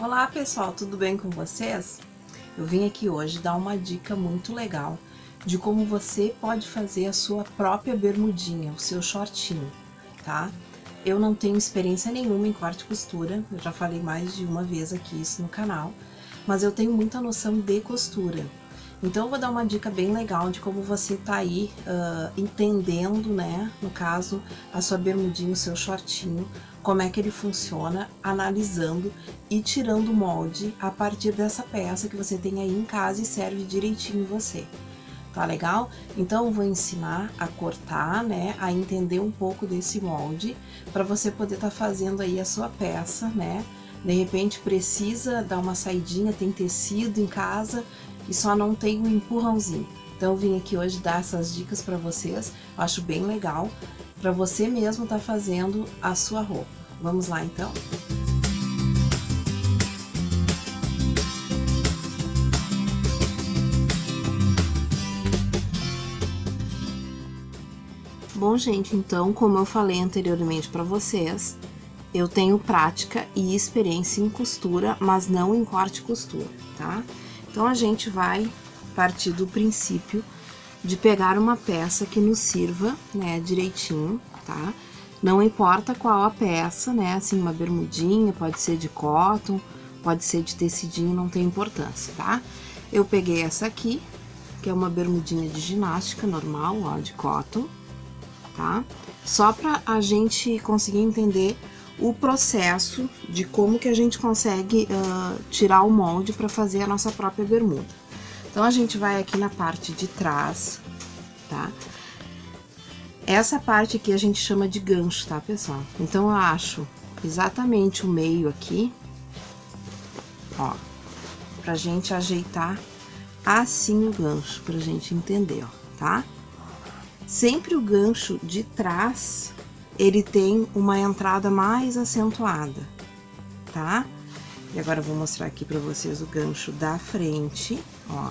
Olá pessoal, tudo bem com vocês? Eu vim aqui hoje dar uma dica muito legal de como você pode fazer a sua própria bermudinha, o seu shortinho, tá? Eu não tenho experiência nenhuma em corte e costura, eu já falei mais de uma vez aqui isso no canal, mas eu tenho muita noção de costura. Então eu vou dar uma dica bem legal de como você tá aí entendendo, né, no caso, a sua bermudinha, o seu shortinho, como é que ele funciona, analisando e tirando o molde a partir dessa peça que você tem aí em casa e serve direitinho você. Tá legal? Então eu vou ensinar a cortar, né, a entender um pouco desse molde, para você poder estar fazendo aí a sua peça, né? De repente precisa dar uma saidinha, tem tecido em casa e só não tem um empurrãozinho. Então eu vim aqui hoje dar essas dicas para vocês, eu acho bem legal, para você mesmo estar fazendo a sua roupa. Vamos lá então? Bom, gente, então, como eu falei anteriormente para vocês, eu tenho prática e experiência em costura, mas não em corte e costura, tá? Então, a gente vai partir do princípio de pegar uma peça que nos sirva, né, direitinho, tá? Não importa qual a peça, né, assim, uma bermudinha, pode ser de cotton, pode ser de tecidinho, não tem importância, tá? Eu peguei essa aqui, que é uma bermudinha de ginástica normal, ó, de cotton, tá? Só pra a gente conseguir entender o processo de como que a gente consegue tirar o molde para fazer a nossa própria bermuda. Então, a gente vai aqui na parte de trás, tá? Essa parte aqui a gente chama de gancho, tá, pessoal? Então, eu acho exatamente o meio aqui, ó, pra gente ajeitar assim o gancho, pra gente entender, ó, tá? Sempre o gancho de trás, ele tem uma entrada mais acentuada, tá? E agora eu vou mostrar aqui pra vocês o gancho da frente, ó,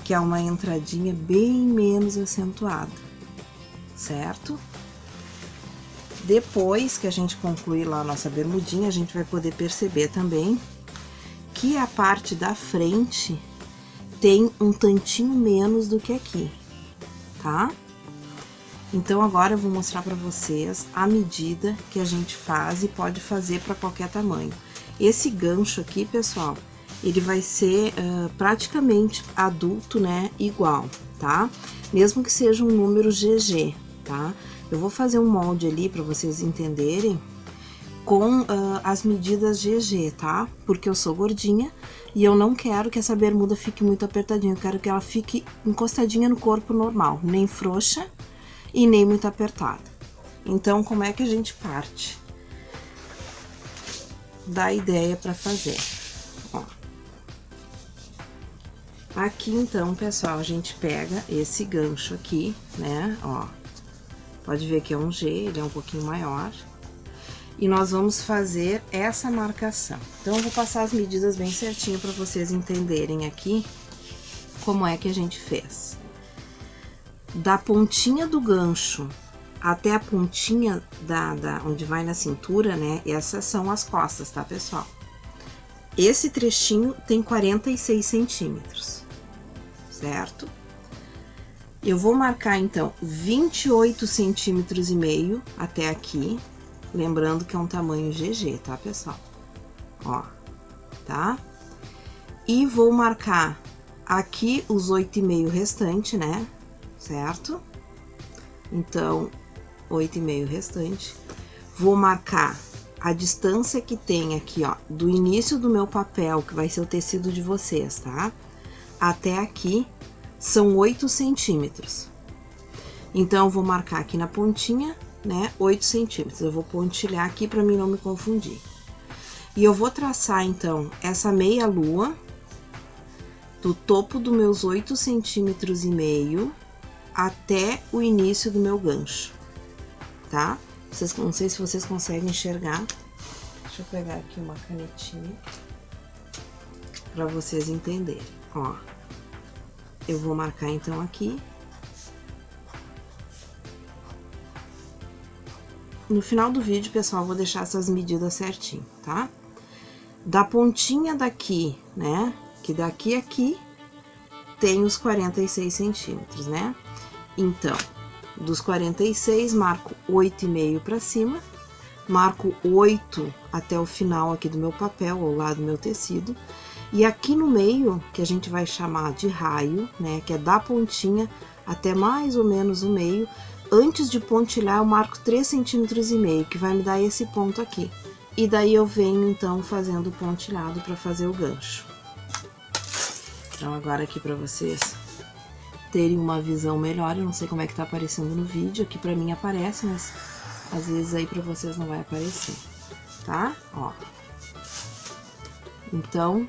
que é uma entradinha bem menos acentuada, certo? Depois que a gente concluir lá a nossa bermudinha, a gente vai poder perceber também que a parte da frente tem um tantinho menos do que aqui, tá? Então, agora eu vou mostrar pra vocês a medida que a gente faz e pode fazer para qualquer tamanho. Esse gancho aqui, pessoal, ele vai ser praticamente adulto, né, igual, tá? Mesmo que seja um número GG, tá? Eu vou fazer um molde ali para vocês entenderem com as medidas GG, tá? Porque eu sou gordinha e eu não quero que essa bermuda fique muito apertadinha, eu quero que ela fique encostadinha no corpo normal, nem frouxa e nem muito apertada. Então, como é que a gente parte da ideia para fazer? Ó. Aqui, então, pessoal, a gente pega esse gancho aqui, né, ó. Pode ver que é um G, ele é um pouquinho maior. E nós vamos fazer essa marcação. Então, eu vou passar as medidas bem certinho para vocês entenderem aqui como é que a gente fez. Da pontinha do gancho até a pontinha onde vai na cintura, né? Essas são as costas, tá, pessoal? Esse trechinho tem 46 centímetros, certo? Eu vou marcar, então, 28 centímetros e meio até aqui, lembrando que é um tamanho GG, tá, pessoal? Ó, tá? E vou marcar aqui os 8,5 restante, né? Certo? Então, 8,5 restante. Vou marcar a distância que tem aqui, ó, do início do meu papel, que vai ser o tecido de vocês, tá? Até aqui, são 8 centímetros. Então, eu vou marcar aqui na pontinha, né, 8 centímetros. Eu vou pontilhar aqui pra mim não me confundir. E eu vou traçar, então, essa meia lua do topo dos meus 8 centímetros e meio até o início do meu gancho, tá? Não sei se vocês conseguem enxergar. Deixa eu pegar aqui uma canetinha para vocês entenderem, ó. Eu vou marcar então aqui. No final do vídeo, pessoal, eu vou deixar essas medidas certinho, tá? Da pontinha daqui, né, que daqui a aqui tem os 46 centímetros, né? Então, dos 46, marco 8,5 para cima, marco 8 até o final aqui do meu papel, ao lado do meu tecido, e aqui no meio, que a gente vai chamar de raio, né, que é da pontinha até mais ou menos o meio, antes de pontilhar eu marco 3,5 centímetros, que vai me dar esse ponto aqui. E daí eu venho então fazendo o pontilhado para fazer o gancho. Então agora aqui para vocês terem uma visão melhor, eu não sei como é que tá aparecendo no vídeo, aqui pra mim aparece, mas às vezes aí pra vocês não vai aparecer, tá? Ó. Então,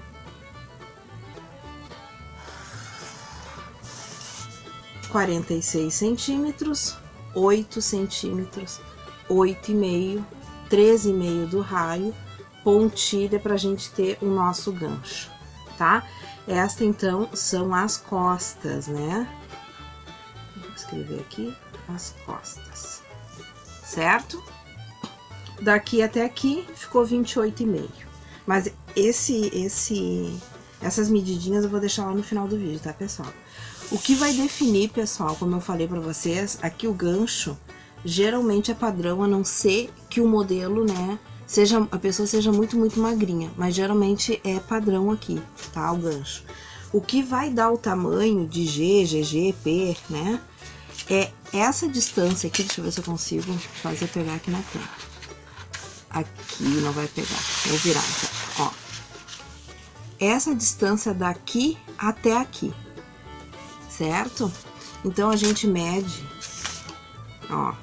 centímetros, 8 centímetros, 8,5, 13,5 do raio, pontilha pra gente ter o nosso gancho, tá? Esta, então, são as costas, né? Vou escrever aqui, as costas, certo? Daqui até aqui, ficou 28,5. Mas essas medidinhas eu vou deixar lá no final do vídeo, tá, pessoal? O que vai definir, pessoal, como eu falei pra vocês, aqui o gancho, geralmente é padrão, a não ser que o modelo, né, a pessoa seja muito magrinha, mas geralmente é padrão aqui, tá, o gancho. O que vai dar o tamanho de G, GG, P, né, é essa distância aqui, deixa eu ver se eu consigo fazer pegar aqui na tela. Aqui não vai pegar, vou virar então, ó. Essa distância daqui até aqui, certo? Então a gente mede, ó.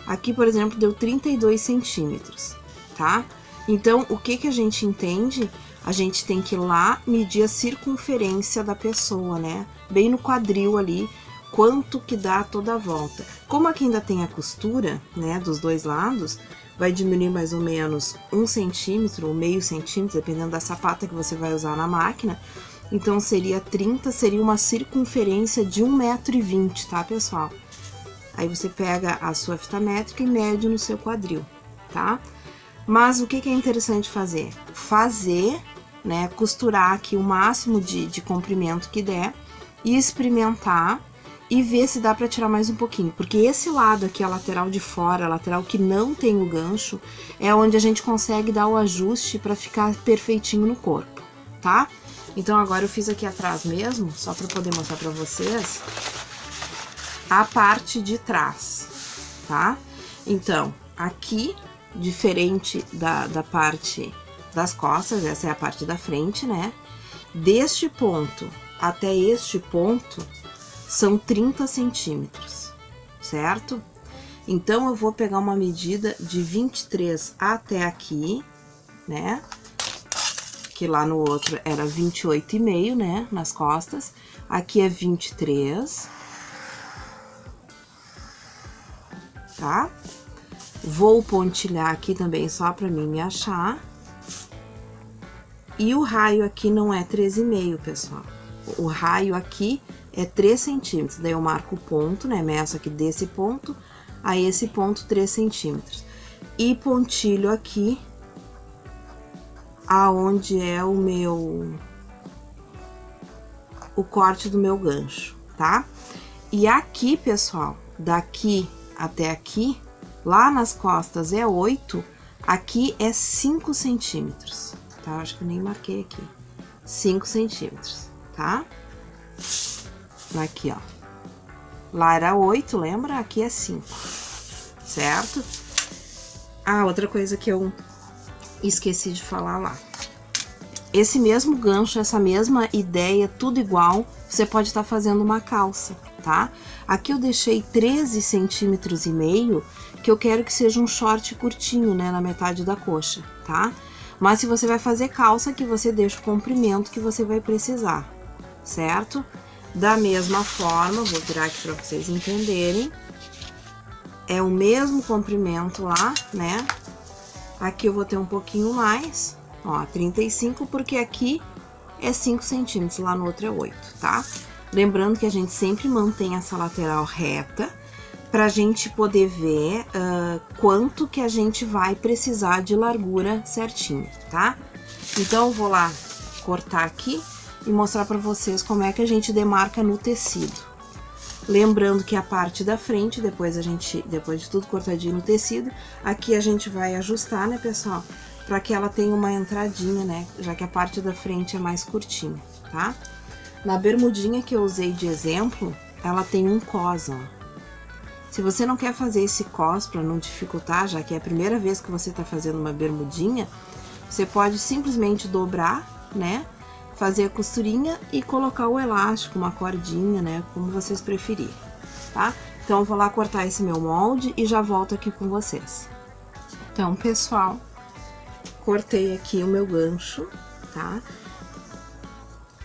Aqui, por exemplo, deu 32 centímetros, tá? Então, o que que a gente entende? A gente tem que ir lá medir a circunferência da pessoa, né? Bem no quadril ali, quanto que dá toda a volta. Como aqui ainda tem a costura, né, dos dois lados, vai diminuir mais ou menos 1 centímetro ou meio centímetro, dependendo da sapata que você vai usar na máquina. Então, seria 30, seria uma circunferência de 1,20 m, tá, pessoal? Aí você pega a sua fita métrica e mede no seu quadril, tá? Mas o que que é interessante fazer? Fazer, né, costurar aqui o máximo de comprimento que der e experimentar e ver se dá pra tirar mais um pouquinho. Porque esse lado aqui, a lateral de fora, a lateral que não tem o gancho, é onde a gente consegue dar o ajuste pra ficar perfeitinho no corpo, tá? Então agora eu fiz aqui atrás mesmo, só pra poder mostrar pra vocês a parte de trás, tá? Então, aqui, diferente da parte das costas, essa é a parte da frente, né? Deste ponto até este ponto, são 30 centímetros, certo? Então, eu vou pegar uma medida de 23 até aqui, né? Que lá no outro era 28,5, né? Nas costas. Aqui é 23. Tá? Vou pontilhar aqui também só pra mim me achar. E o raio aqui não é 13,5, pessoal. O raio aqui é 3 centímetros. Daí eu marco o ponto, né? Meço aqui desse ponto a esse ponto 3 centímetros. E pontilho aqui aonde é o corte do meu gancho, tá? E aqui, pessoal, daqui até aqui, lá nas costas é 8, aqui é 5 centímetros, tá? Acho que eu nem marquei aqui. 5 centímetros, tá? Aqui, ó. Lá era 8, lembra? Aqui é 5, certo? Ah, outra coisa que eu esqueci de falar lá. Esse mesmo gancho, essa mesma ideia, tudo igual, você pode estar fazendo uma calça, tá? Aqui eu deixei 13 centímetros e meio, que eu quero que seja um short curtinho, né, na metade da coxa, tá? Mas se você vai fazer calça, que você deixa o comprimento que você vai precisar, certo? Da mesma forma, vou virar aqui para vocês entenderem, é o mesmo comprimento lá, né? Aqui eu vou ter um pouquinho mais, ó, 35, porque aqui é 5 centímetros, lá no outro é 8, tá? Lembrando que a gente sempre mantém essa lateral reta, pra gente poder ver quanto que a gente vai precisar de largura certinho, tá? Então eu vou lá cortar aqui e mostrar pra vocês como é que a gente demarca no tecido. Lembrando que a parte da frente, depois de tudo cortadinho no tecido, aqui a gente vai ajustar, né, pessoal? Pra que ela tenha uma entradinha, né? Já que a parte da frente é mais curtinha, tá? Na bermudinha que eu usei de exemplo, ela tem um cos, ó. Se você não quer fazer esse cos pra não dificultar, já que é a primeira vez que você tá fazendo uma bermudinha, você pode simplesmente dobrar, né? Fazer a costurinha e colocar o elástico, uma cordinha, né? Como vocês preferirem, tá? Então, eu vou lá cortar esse meu molde e já volto aqui com vocês. Então, pessoal, cortei aqui o meu gancho, tá?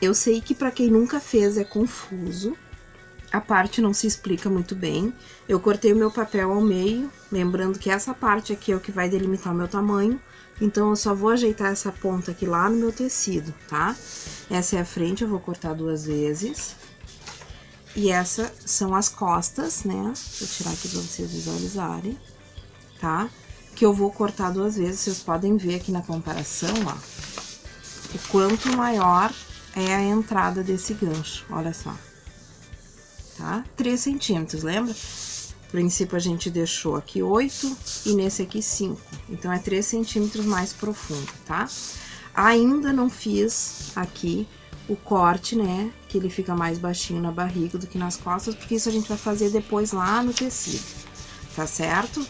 Eu sei que pra quem nunca fez é confuso, a parte não se explica muito bem. Eu cortei o meu papel ao meio, lembrando que essa parte aqui é o que vai delimitar o meu tamanho, então eu só vou ajeitar essa ponta aqui lá no meu tecido, tá? Essa é a frente, eu vou cortar 2 vezes. E essas são as costas, né? Vou tirar aqui pra vocês visualizarem, tá? Que eu vou cortar 2 vezes, vocês podem ver aqui na comparação, ó, o quanto maior é a entrada desse gancho, olha só. Tá? 3 centímetros, lembra? No princípio a gente deixou aqui 8 e nesse aqui 5. Então, é 3 centímetros mais profundo, tá? Ainda não fiz aqui o corte, né? Que ele fica mais baixinho na barriga do que nas costas, porque isso a gente vai fazer depois lá no tecido, tá certo?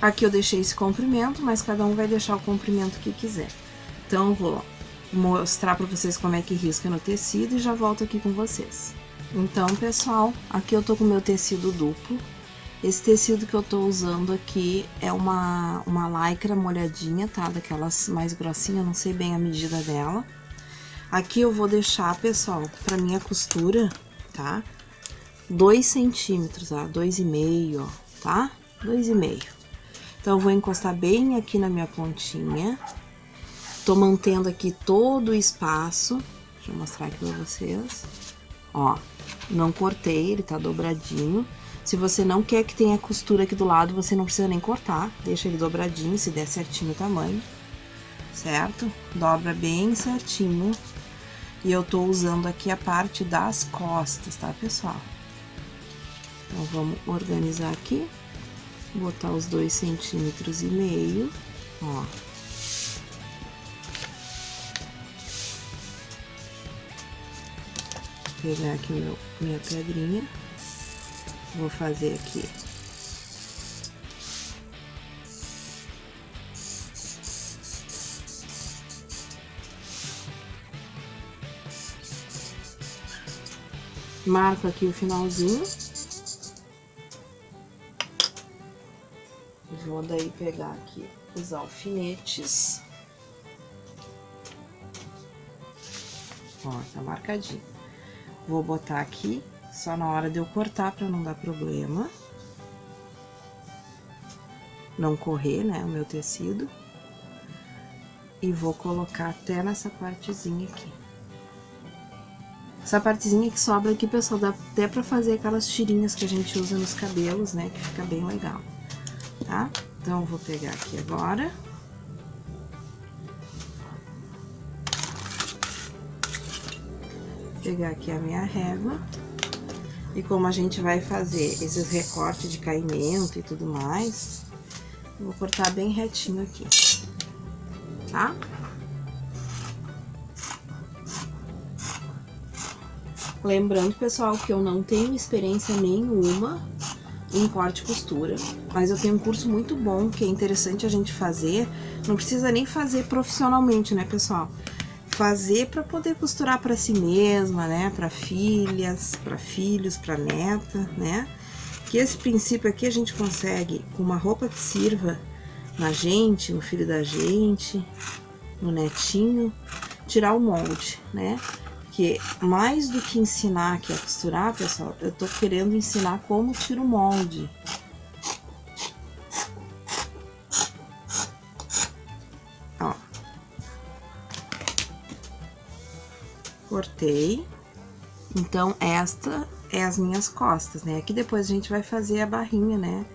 Aqui eu deixei esse comprimento, mas cada um vai deixar o comprimento que quiser. Então, eu vou mostrar pra vocês como é que risca no tecido e já volto aqui com vocês. Então, pessoal, aqui eu tô com o meu tecido duplo. Esse tecido que eu tô usando aqui é uma lycra molhadinha, tá? Daquelas mais grossinhas, não sei bem a medida dela. Aqui eu vou deixar, pessoal, pra minha costura, tá? 2 centímetros, ó, 2,5, ó, tá? 2,5. Então, eu vou encostar bem aqui na minha pontinha. Tô mantendo aqui todo o espaço. Deixa eu mostrar aqui pra vocês. Ó, não cortei, ele tá dobradinho. Se você não quer que tenha costura aqui do lado, você não precisa nem cortar. Deixa ele dobradinho, se der certinho o tamanho, certo? Dobra bem certinho. E eu tô usando aqui a parte das costas, tá, pessoal? Então, vamos organizar aqui. Botar os 2,5 centímetros, ó. Pegar aqui minha pedrinha, vou fazer aqui marco aqui o finalzinho, vou daí pegar aqui os alfinetes, ó, tá marcadinho. Vou botar aqui, só na hora de eu cortar, pra não dar problema. Não correr, né, o meu tecido. E vou colocar até nessa partezinha aqui. Essa partezinha que sobra aqui, pessoal, dá até pra fazer aquelas tirinhas que a gente usa nos cabelos, né, que fica bem legal, tá? Então, eu vou pegar aqui agora. Pegar aqui a minha régua, e como a gente vai fazer esses recortes de caimento e tudo mais, eu vou cortar bem retinho aqui, tá? Lembrando, pessoal, que eu não tenho experiência nenhuma em corte e costura, mas eu tenho um curso muito bom que é interessante a gente fazer, não precisa nem fazer profissionalmente, né, pessoal? Fazer para poder costurar para si mesma, né? Para filhas, para filhos, para neta, né? Que esse princípio aqui a gente consegue com uma roupa que sirva na gente, no filho da gente, no netinho, tirar o molde, né? Que mais do que ensinar aqui a costurar, pessoal, eu tô querendo ensinar como tira o molde. Ó. Cortei. Então, esta é as minhas costas, né? Aqui depois a gente vai fazer a barrinha, né?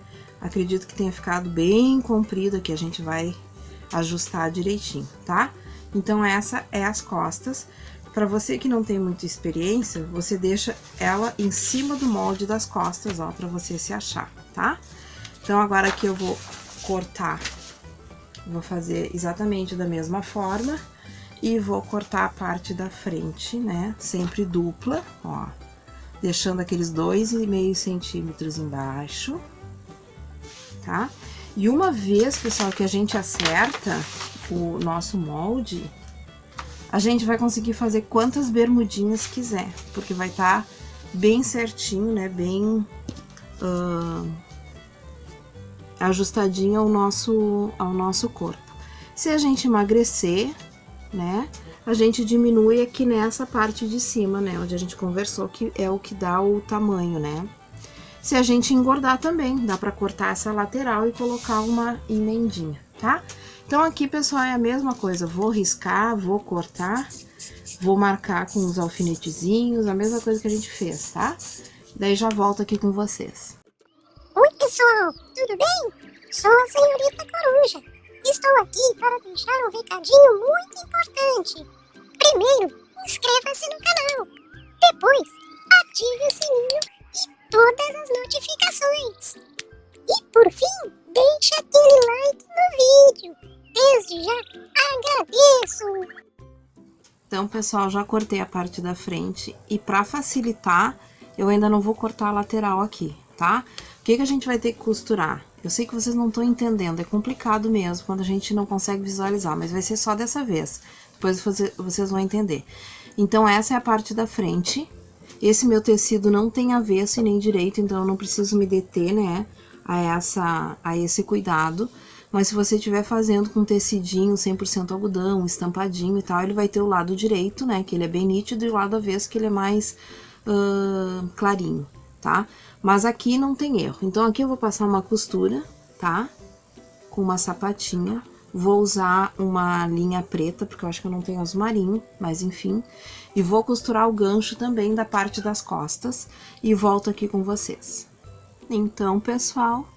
Acredito que tenha ficado bem comprido aqui, a gente vai ajustar direitinho, tá? Então, essa é as costas. Pra você que não tem muita experiência, você deixa ela em cima do molde das costas, ó, pra você se achar, tá? Então, agora aqui eu vou cortar, vou fazer exatamente da mesma forma e vou cortar a parte da frente, né? Sempre dupla, ó, deixando aqueles 2,5 centímetros embaixo, tá? E uma vez, pessoal, que a gente acerta o nosso molde, a gente vai conseguir fazer quantas bermudinhas quiser, porque vai estar bem certinho, né? Bem ajustadinho ao nosso corpo. Se a gente emagrecer, né? A gente diminui aqui nessa parte de cima, né? Onde a gente conversou, que é o que dá o tamanho, né? Se a gente engordar também, dá pra cortar essa lateral e colocar uma emendinha, tá? Então, aqui, pessoal, é a mesma coisa. Vou riscar, vou cortar, vou marcar com os alfinetezinhos, a mesma coisa que a gente fez, tá? Daí, já volto aqui com vocês. Oi, pessoal, tudo bem? Sou a senhorita Coruja. Estou aqui para deixar um recadinho muito importante. Primeiro, inscreva-se no canal. Depois, ative o sininho e todas as notificações. E por fim, deixe aquele like no vídeo. Desde já, agradeço! Então, pessoal, já cortei a parte da frente e para facilitar, eu ainda não vou cortar a lateral aqui, tá? O que a gente vai ter que costurar? Eu sei que vocês não estão entendendo, é complicado mesmo quando a gente não consegue visualizar, mas vai ser só dessa vez. Depois vocês vão entender. Então, essa é a parte da frente. Esse meu tecido não tem avesso e nem direito, então eu não preciso me deter, né, a esse cuidado. Mas se você estiver fazendo com tecidinho 100% algodão, estampadinho e tal, ele vai ter o lado direito, né, que ele é bem nítido, e o lado avesso, que ele é mais clarinho, tá? Mas aqui não tem erro. Então, aqui eu vou passar uma costura, tá? Com uma sapatinha. Vou usar uma linha preta, porque eu acho que eu não tenho azul marinho, mas enfim. E vou costurar o gancho também da parte das costas e volto aqui com vocês. Então, pessoal,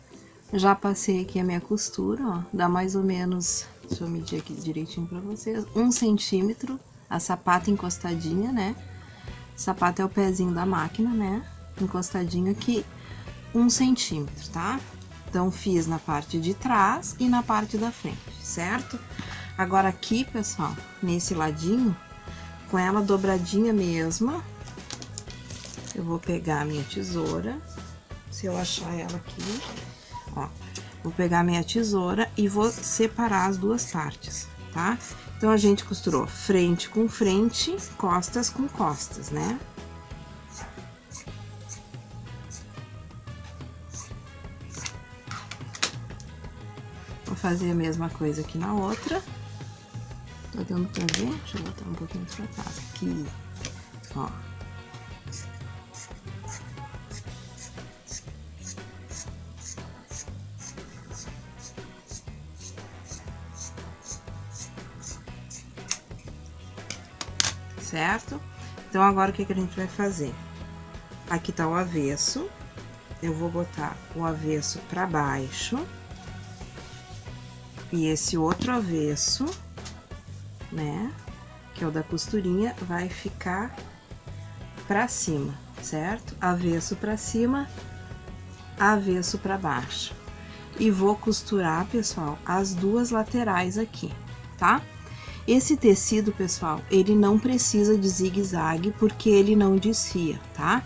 já passei aqui a minha costura, ó. Dá mais ou menos, deixa eu medir aqui direitinho pra vocês, 1 centímetro, a sapata encostadinha, né? Sapato é o pezinho da máquina, né? Encostadinho aqui, 1 centímetro, tá? Então, fiz na parte de trás e na parte da frente, certo? Agora aqui, pessoal, nesse ladinho, com ela dobradinha mesmo, eu vou pegar a minha tesoura, se eu achar ela aqui, ó, vou pegar a minha tesoura e vou separar as duas partes, tá? Então, a gente costurou frente com frente, costas com costas, né? Vou fazer a mesma coisa aqui na outra. Tá dando pra ver? Deixa eu botar um pouquinho pra trás. Aqui, ó. Certo? Então, agora o que a gente vai fazer? Aqui tá o avesso. Eu vou botar o avesso pra baixo. E esse outro avesso, né, que é o da costurinha, vai ficar pra cima, certo? Avesso pra cima, avesso pra baixo. E vou costurar, pessoal, as duas laterais aqui, tá? Esse tecido, pessoal, ele não precisa de zigue-zague, porque ele não desfia, tá?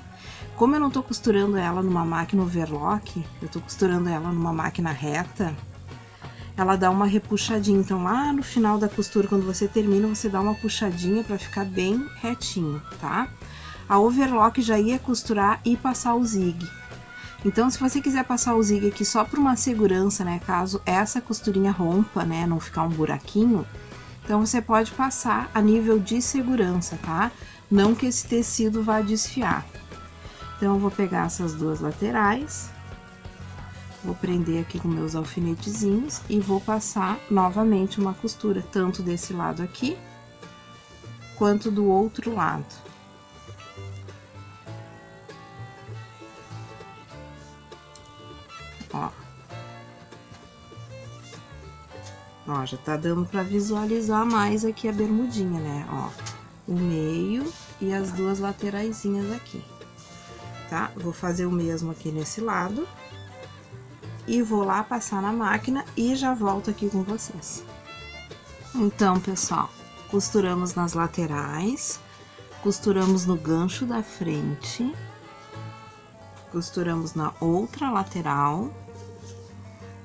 Como eu não tô costurando ela numa máquina overlock, eu tô costurando ela numa máquina reta, ela dá uma repuxadinha. Então, lá no final da costura, quando você termina, você dá uma puxadinha pra ficar bem retinho, tá? A overlock já ia costurar e passar o zigue. Então, se você quiser passar o zigue aqui só por uma segurança, né, caso essa costurinha rompa, né, não ficar um buraquinho, então você pode passar a nível de segurança, tá? Não que esse tecido vá desfiar. Então, eu vou pegar essas duas laterais, vou prender aqui com meus alfinetezinhos e vou passar novamente uma costura, tanto desse lado aqui, quanto do outro lado. Ó, já tá dando pra visualizar mais aqui a bermudinha, né? Ó, o meio e as duas lateraisinhas aqui, tá? Vou fazer o mesmo aqui nesse lado. E vou lá passar na máquina e já volto aqui com vocês. Então, pessoal, costuramos nas laterais, costuramos no gancho da frente, costuramos na outra lateral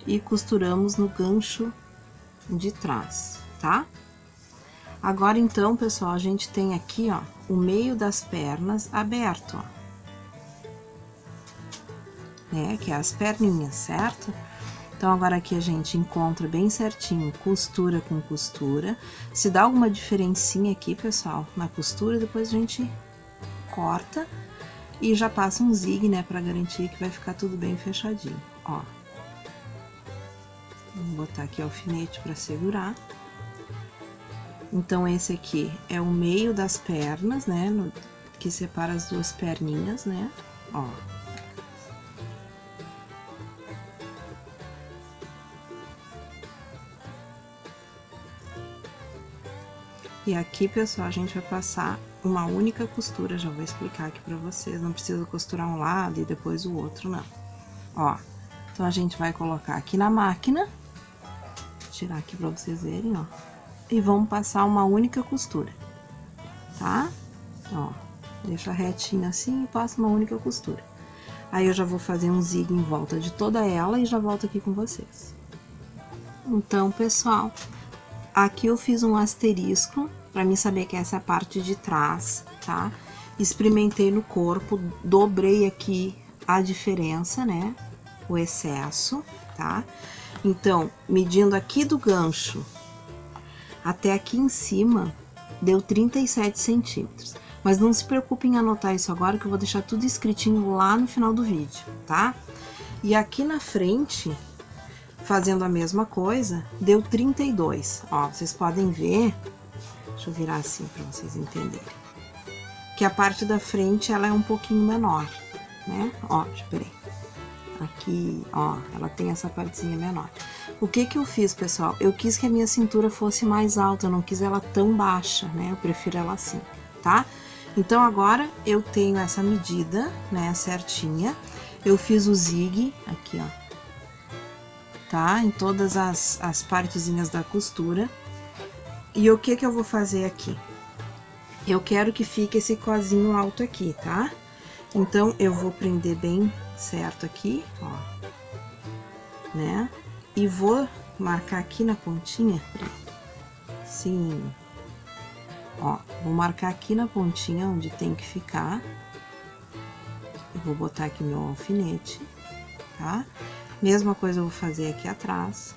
e costuramos no gancho de trás, tá? Agora, então, pessoal, a gente tem aqui, ó, o meio das pernas aberto, ó. Né, que é as perninhas, certo? Então, agora aqui a gente encontra bem certinho costura com costura. Se dá alguma diferencinha aqui, pessoal, na costura, depois a gente corta e já passa um zigue, né, pra garantir que vai ficar tudo bem fechadinho, ó. Vou botar aqui o alfinete pra segurar. Então, esse aqui é o meio das pernas, né, que separa as duas perninhas, né, ó. E aqui, pessoal, a gente vai passar uma única costura, já vou explicar aqui pra vocês, não precisa costurar um lado e depois o outro, não. Ó, então a gente vai colocar aqui na máquina, vou tirar aqui pra vocês verem, ó, e vamos passar uma única costura, tá? Ó, deixa retinho assim e passa uma única costura. Aí eu já vou fazer um zigue em volta de toda ela e já volto aqui com vocês. Então, pessoal, aqui eu fiz um asterisco para mim saber que essa é a parte de trás, tá? Experimentei no corpo, dobrei aqui a diferença, né? O excesso, tá? Então, medindo aqui do gancho até aqui em cima, deu 37 centímetros. Mas não se preocupe em anotar isso agora, que eu vou deixar tudo escritinho lá no final do vídeo, tá? E aqui na frente, fazendo a mesma coisa, deu 32. Ó, vocês podem ver, deixa eu virar assim para vocês entenderem, que a parte da frente ela é um pouquinho menor, né? Ó, deixa eu ver. Aqui, ó, ela tem essa partezinha menor. O que que eu fiz, pessoal? Eu quis que a minha cintura fosse mais alta, eu não quis ela tão baixa, né? Eu prefiro ela assim, tá? Então, agora eu tenho essa medida, né, certinha. Eu fiz o zigue aqui, ó, tá? Em todas as partezinhas da costura. E o que que eu vou fazer aqui? Eu quero que fique esse cozinho alto aqui, tá? Então, eu vou prender bem certo aqui, ó, né? E vou marcar aqui na pontinha, sim, ó, vou marcar aqui na pontinha onde tem que ficar. Eu vou botar aqui meu alfinete, tá? Mesma coisa eu vou fazer aqui atrás,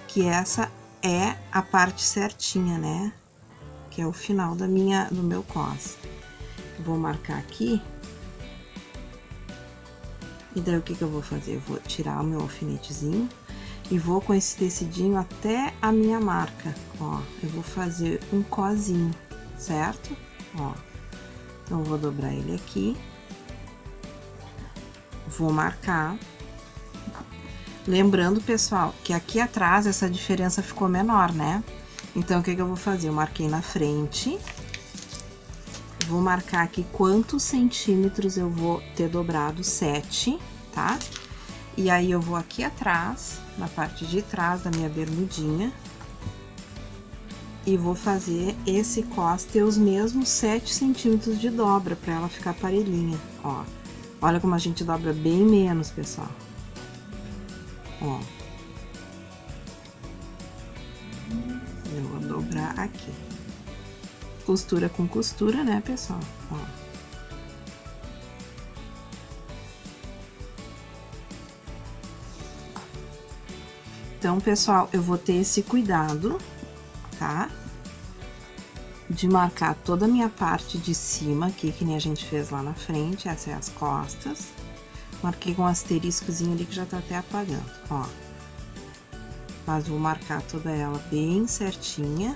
que essa é a parte certinha, né? Que é o final do meu cos. Eu vou marcar aqui. E daí o que que eu vou fazer? Eu vou tirar o meu alfinetezinho e vou com esse tecidinho até a minha marca, ó. Eu vou fazer um cozinho, certo? Ó. Então, eu vou dobrar ele aqui. Vou marcar. Lembrando, pessoal, que aqui atrás essa diferença ficou menor, né? Então, o que que eu vou fazer? Eu marquei na frente. Vou marcar aqui quantos centímetros eu vou ter dobrado, 7, tá? E aí, eu vou aqui atrás, na parte de trás da minha bermudinha. E vou fazer esse cos ter os mesmos 7 centímetros de dobra, pra ela ficar parelhinha, ó. Olha como a gente dobra bem menos, pessoal. Ó. Eu vou dobrar aqui. Costura com costura, né, pessoal? Ó. Então, pessoal, eu vou ter esse cuidado, tá? De marcar toda a minha parte de cima aqui, que nem a gente fez lá na frente, essas é as costas. Marquei com um asteriscozinho ali que já tá até apagando, ó. Mas vou marcar toda ela bem certinha.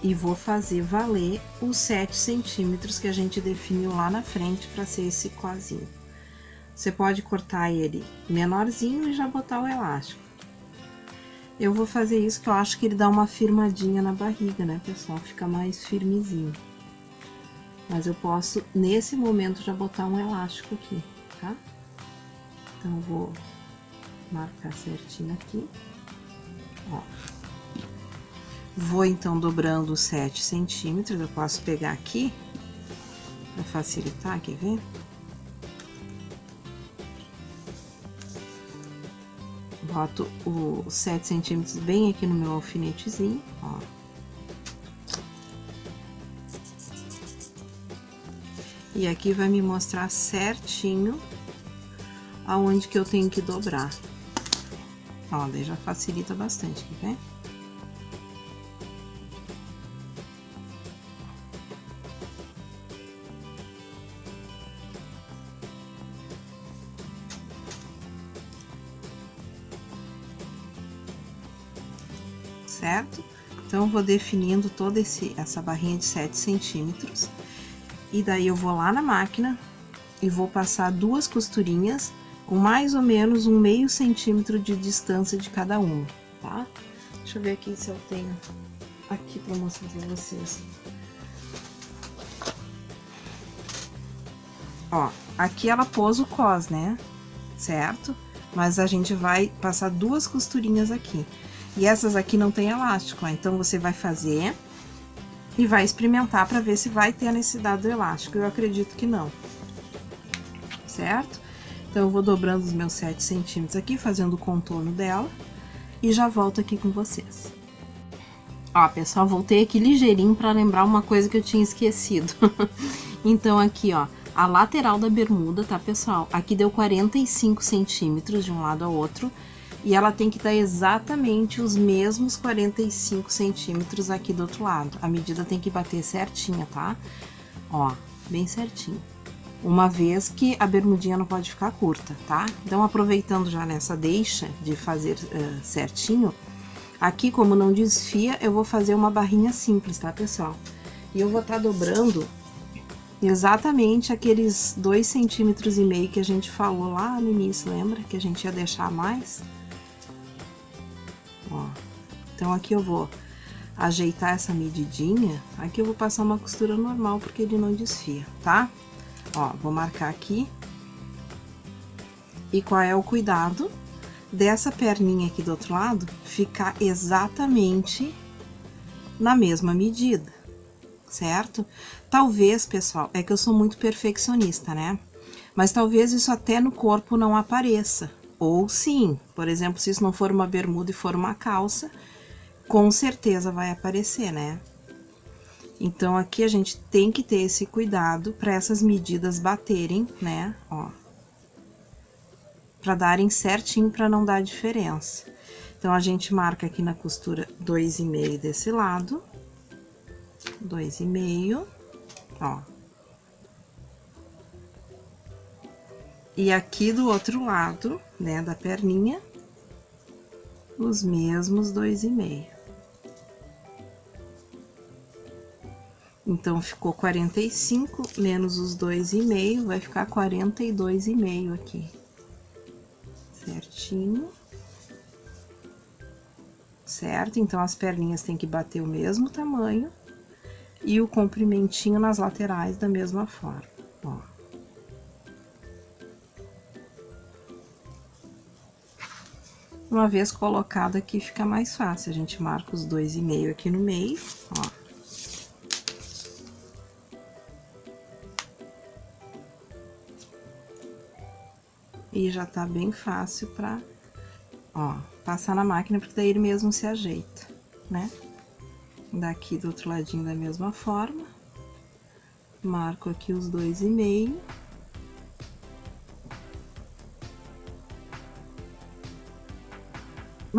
E vou fazer valer os 7 centímetros que a gente definiu lá na frente para ser esse cozinho. Você pode cortar ele menorzinho e já botar o elástico. Eu vou fazer isso que eu acho que ele dá uma firmadinha na barriga, né, pessoal? Fica mais firmezinho. Mas eu posso, nesse momento, já botar um elástico aqui, tá? Então, eu vou marcar certinho aqui, ó. Vou, então, dobrando os 7 centímetros, eu posso pegar aqui, pra facilitar, quer ver? Boto os 7 centímetros bem aqui no meu alfinetezinho, ó. E aqui vai me mostrar certinho aonde que eu tenho que dobrar. Ó, daí já facilita bastante, quer ver? Certo? Então, eu vou definindo toda essa barrinha de 7 centímetros. E daí, eu vou lá na máquina e vou passar 2 costurinhas com mais ou menos um meio centímetro de distância de cada uma, tá? Deixa eu ver aqui se eu tenho aqui pra mostrar pra vocês. Ó, aqui ela pôs o cos, né? Certo? Mas a gente vai passar 2 costurinhas aqui. E essas aqui não tem elástico, ó. Então, você vai fazer e vai experimentar para ver se vai ter a necessidade do elástico. Eu acredito que não. Certo? Então, eu vou dobrando os meus 7 centímetros aqui, fazendo o contorno dela. E já volto aqui com vocês. Ó, pessoal, voltei aqui ligeirinho para lembrar uma coisa que eu tinha esquecido. Então, aqui, ó, a lateral da bermuda, tá, pessoal? Aqui deu 45 centímetros de um lado ao outro. E ela tem que dar exatamente os mesmos 45 centímetros aqui do outro lado. A medida tem que bater certinha, tá? Ó, bem certinho. Uma vez que a bermudinha não pode ficar curta, tá? Então, aproveitando já nessa deixa de fazer certinho, aqui, como não desfia, eu vou fazer uma barrinha simples, tá, pessoal? E eu vou estar dobrando exatamente aqueles 2,5 centímetros que a gente falou lá no início, lembra? Que a gente ia deixar a mais. Ó, então aqui eu vou ajeitar essa medidinha, aqui eu vou passar uma costura normal, porque ele não desfia, tá? Ó, vou marcar aqui. E qual é o cuidado dessa perninha aqui do outro lado ficar exatamente na mesma medida, certo? Talvez, pessoal, é que eu sou muito perfeccionista, né? Mas talvez isso até no corpo não apareça. Ou sim, por exemplo, se isso não for uma bermuda e for uma calça, com certeza vai aparecer, né? Então, aqui a gente tem que ter esse cuidado para essas medidas baterem, né? Ó. Para darem certinho, para não dar diferença. Então, a gente marca aqui na costura 2,5 desse lado. 2,5, ó. E aqui do outro lado, né, da perninha, os mesmos 2,5. Então, ficou 45 menos os 2,5, vai ficar 42,5 aqui. Certinho. Certo? Então, as perninhas têm que bater o mesmo tamanho e o comprimentinho nas laterais da mesma forma, ó. Uma vez colocado aqui, fica mais fácil. A gente marca os 2,5 aqui no meio, ó. E já tá bem fácil pra, ó, passar na máquina, porque daí ele mesmo se ajeita, né? Daqui do outro ladinho da mesma forma. Marco aqui os 2,5.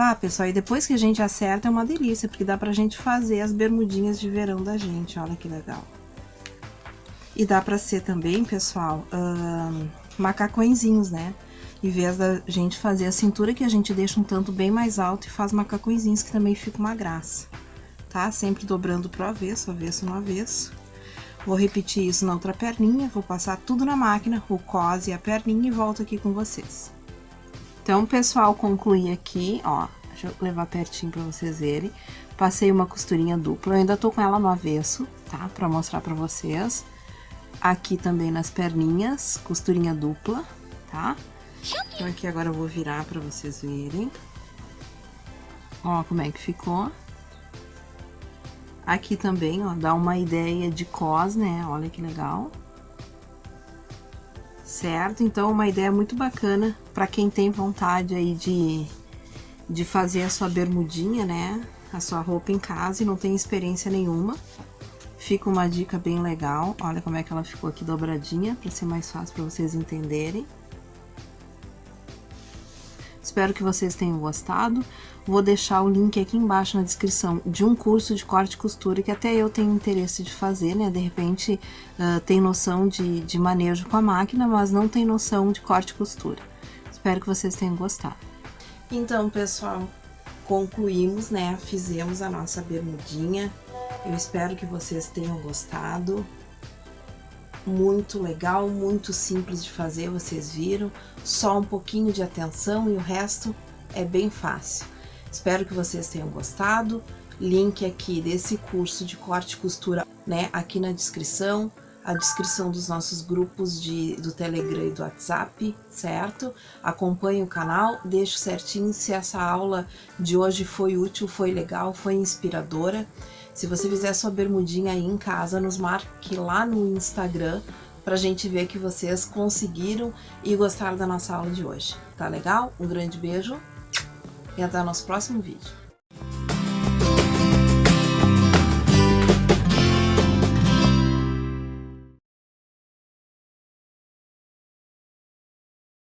Ah, pessoal, e depois que a gente acerta é uma delícia, porque dá pra gente fazer as bermudinhas de verão da gente, olha que legal. E dá pra ser também, pessoal, macacõezinhos, né? Em vez da gente fazer a cintura, que a gente deixa um tanto bem mais alto e faz macacõezinhos, que também fica uma graça, tá? Sempre dobrando pro avesso, avesso no avesso. Vou repetir isso na outra perninha, vou passar tudo na máquina, o cos e a perninha, e volto aqui com vocês. Então, pessoal, concluí aqui, ó, Deixa eu levar pertinho pra vocês verem. Passei uma costurinha dupla, eu ainda tô com ela no avesso, tá? Pra mostrar pra vocês. Aqui também nas perninhas, costurinha dupla, tá? Então aqui agora eu vou virar pra vocês verem. Ó, como é que ficou. Aqui também, ó, dá uma ideia de cos, né? Olha que legal. Certo? Então, uma ideia muito bacana pra quem tem vontade aí de fazer a sua bermudinha, né? A sua roupa em casa e não tem experiência nenhuma. Fica uma dica bem legal. Olha como é que ela ficou aqui dobradinha, pra ser mais fácil pra vocês entenderem. Espero que vocês tenham gostado. Vou deixar o link aqui embaixo na descrição de um curso de corte e costura que até eu tenho interesse de fazer, né? De repente tem noção de manejo com a máquina, mas não tem noção de corte e costura. Espero que vocês tenham gostado. Então, pessoal, concluímos, né? Fizemos a nossa bermudinha. Eu espero que vocês tenham gostado. Muito legal, muito simples de fazer, vocês viram. Só um pouquinho de atenção e o resto é bem fácil. Espero que vocês tenham gostado. Link aqui desse curso de corte e costura, né, aqui na descrição. A descrição dos nossos grupos do Telegram e do WhatsApp, certo? Acompanhe o canal, deixo certinho se essa aula de hoje foi útil, foi legal, foi inspiradora. Se você fizer sua bermudinha aí em casa, nos marque lá no Instagram pra gente ver que vocês conseguiram e gostaram da nossa aula de hoje. Tá legal? Um grande beijo e até o nosso próximo vídeo.